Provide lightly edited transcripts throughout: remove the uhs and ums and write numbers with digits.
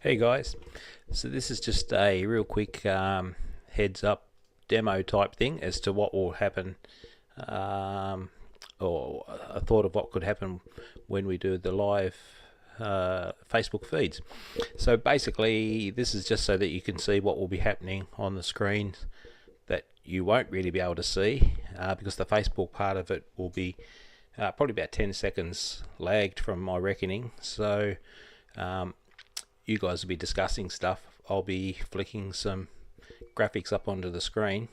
Hey guys, so this is just a real quick heads up demo type thing as to what will happen, or a thought of what could happen when we do the live Facebook feeds. So basically, this is just so that you can see what will be happening on the screen that you won't really be able to see, because the Facebook part of it will be probably about 10 seconds lagged from my reckoning. So you guys will be discussing stuff. I'll be flicking some graphics up onto the screen,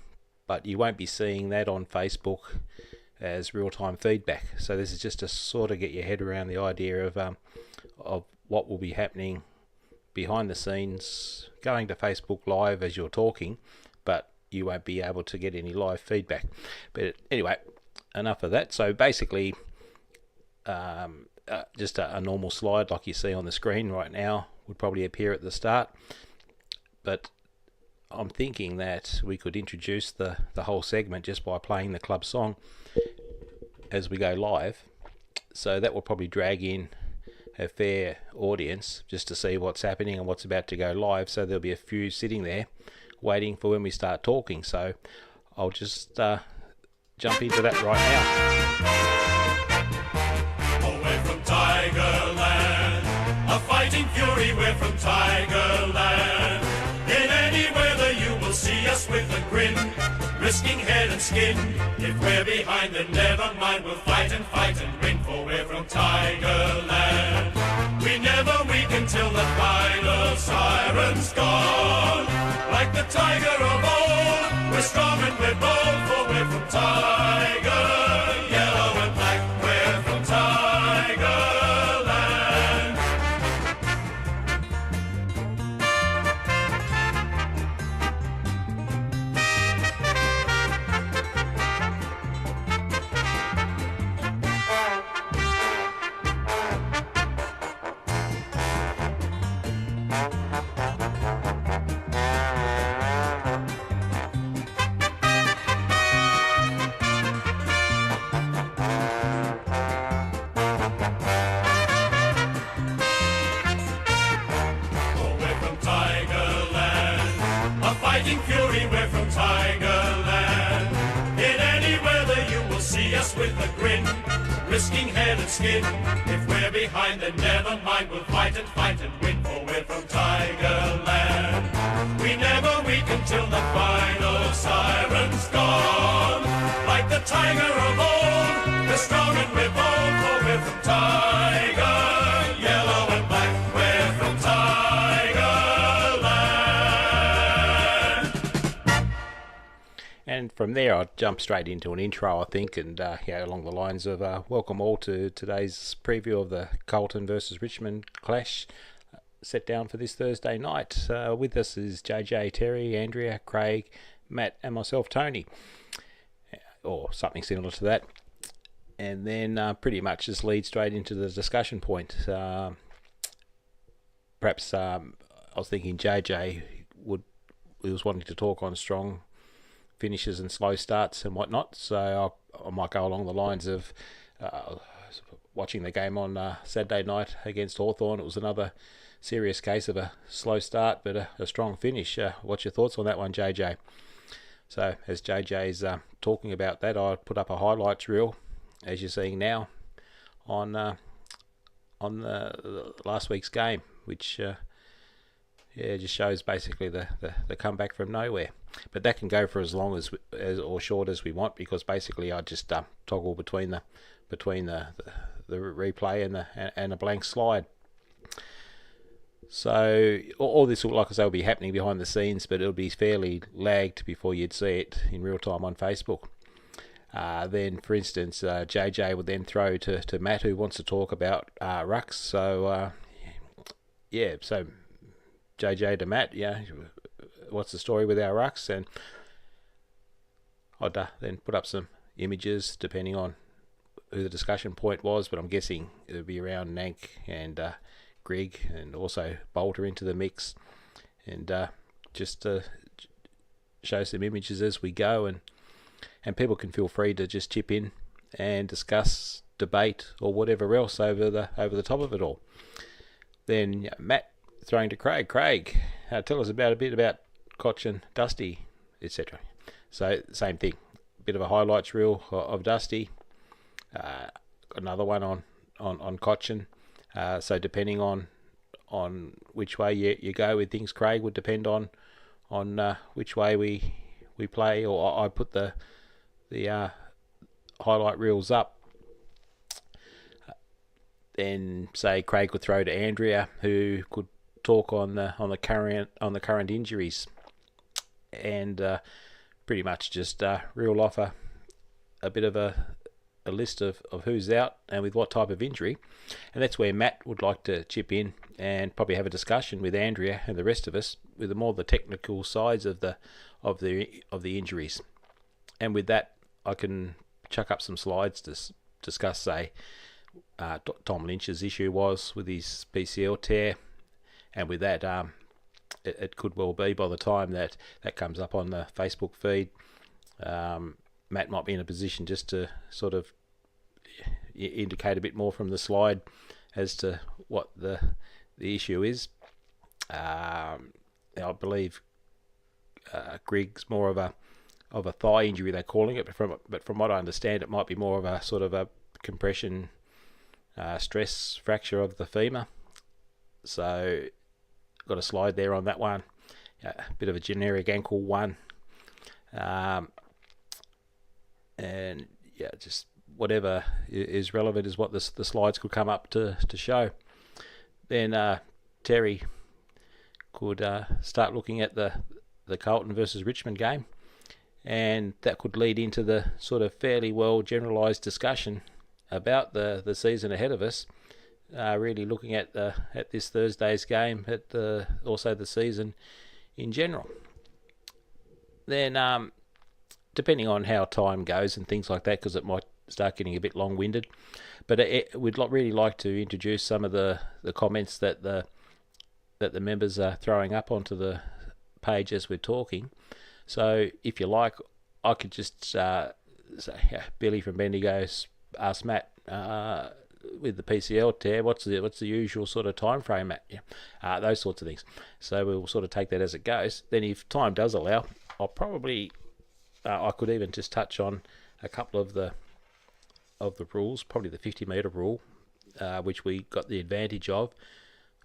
but you won't be seeing that on Facebook as real-time feedback. So this is just to sort of get your head around the idea of what will be happening behind the scenes, going to Facebook Live as you're talking, but you won't be able to get any live feedback. But anyway, enough of that. So basically, just a normal slide like you see on the screen right now would probably appear at the start, but I'm thinking that we could introduce the whole segment just by playing the club song as we go live. So that will probably drag in a fair audience just to see what's happening and what's about to go live. So there'll be a few sitting there waiting for when we start talking. So I'll just jump into that right now. Away from Tigerland, a fighting fury, we're from Tigerland. In any weather you will see us with a grin, risking head and skin. If we're behind, then never mind, we'll fight and win, for we're from Tigerland. We never weaken till the final siren's gone. Like the tiger of old, we're strong and we're bold, for we're from Tiger, yellow and black, we're from Tigerland. Fighting fury, we're from Tigerland. In any weather you will see us with a grin, risking head and skin. If we're behind, then never mind, we'll fight and win, for we're from Tigerland. We never weaken till the final siren's gone. Like the tiger of old, we're strong and we're bold, for we're from Tiger, yellow and black, we're from Tigerland. And from there I'll jump straight into an intro, I think, and along the lines of welcome all to today's preview of the Carlton versus Richmond clash set down for this Thursday night. With us is JJ, Terry, Andrea, Craig, Matt and myself, Tony, or something similar to that. And then pretty much just lead straight into the discussion point. Perhaps I was thinking JJ was wanting to talk on strong finishes and slow starts and whatnot, so I might go along the lines of watching the game on Saturday night against Hawthorn. It was another serious case of a slow start but a strong finish. What's your thoughts on that one, JJ? So as JJ's talking about that, I put up a highlights reel, as you're seeing now, on the last week's game, which just shows basically the comeback from nowhere. But that can go for as long as or short as we want, because basically I just toggle between the replay and a blank slide. So all this, like I say, will be happening behind the scenes, but it'll be fairly lagged before you'd see it in real time on Facebook. Then, for instance, JJ would then throw to Matt, who wants to talk about rucks. So so JJ to Matt, what's the story with our rucks? And I'd then put up some images depending on who the discussion point was, but I'm guessing it would be around Nank and Greg, and also Bolter into the mix, and just show some images as we go, and people can feel free to just chip in and discuss, debate, or whatever else over the top of it all. Then Matt throwing to Craig. Craig, tell us a bit about Cochin, Dusty, etc. So same thing, bit of a highlights reel of Dusty, another one on Cochin. So depending on which way you go with things, Craig, would depend on which way we play, or I put the highlight reels up. Then say Craig would throw to Andrea, who could talk on the current injuries, and pretty much just reel off a bit of a list of who's out and with what type of injury. And that's where Matt would like to chip in and probably have a discussion with Andrea and the rest of us with more the technical sides of the injuries. And with that, I can chuck up some slides to discuss, say, Tom Lynch's issue was with his PCL tear, and with that, it could well be by the time that comes up on the Facebook feed, Matt might be in a position just to sort of indicate a bit more from the slide as to what the issue is. I believe Grig's more of a thigh injury, they're calling it, but from what I understand, it might be more of a sort of a compression stress fracture of the femur. So got a slide there on that one. A bit of a generic ankle one. And yeah, just whatever is relevant is what the slides could come up to show. Then Terry could start looking at the Carlton versus Richmond game, and that could lead into the sort of fairly well generalised discussion about the season ahead of us. Really looking at this Thursday's game, at also the season in general. Then depending on how time goes and things like that, because it might start getting a bit long-winded, but we'd really like to introduce some of the comments that the members are throwing up onto the page as we're talking. So if you like, I could just say, Billy from Bendigo's asked Matt, with the PCL tear, what's the usual sort of time frame, Matt? Yeah, those sorts of things. So we'll sort of take that as it goes. Then if time does allow, I'll probably I could even just touch on a couple of the rules, probably the 50-metre rule, which we got the advantage of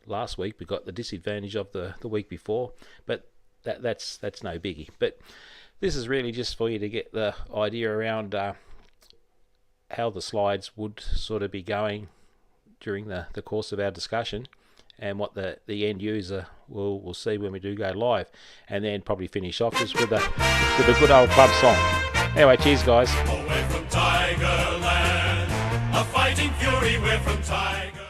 last week. We got the disadvantage of the week before, but that's no biggie. But this is really just for you to get the idea around how the slides would sort of be going during the course of our discussion, and what the end user will see when we do go live, and then probably finish off just with a good old club song. Anyway, cheers guys. Oh, we're from Tigerland, a fighting fury, we're from Tiger.